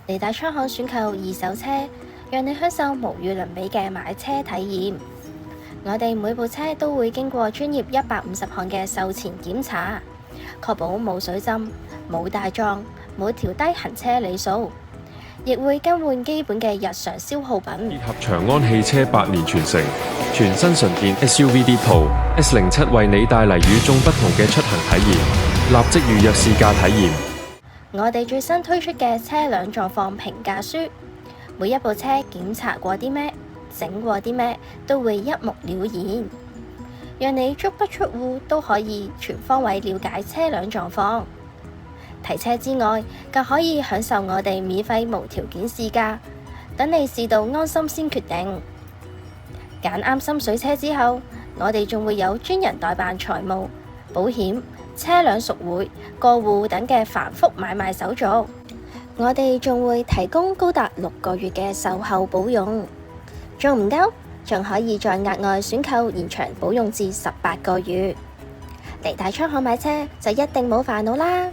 利大倉行選購二手車，讓你享受無與倫比嘅買車體驗。我哋每部車都會經過專業150項嘅售前檢查，確保冇水浸、冇大撞、冇調低行車里數，亦會更換基本嘅日常消耗品。結合長安汽車8年傳承，全新純電 SUV D-Pro S07為你帶嚟與眾不同嘅出行體驗，立即預約試駕體驗。我哋最新推出嘅車輛狀況評價書，每一部車檢查過啲咩、整過啲咩，都會一目了然，讓你足不出戶都可以全方位了解車輛狀況。提車之外，更可以享受我哋免費無條件試駕，等你試到安心先決定。揀啱心水車之後，我哋仲會有專人代辦財務、保險、車輛贖回、過戶等嘅繁複買賣手續。我哋仲會提供高達6個月嘅售後保用，仲唔夠？仲可以再額外選購延長保用至18個月。嚟大倉行買車就一定冇煩惱啦！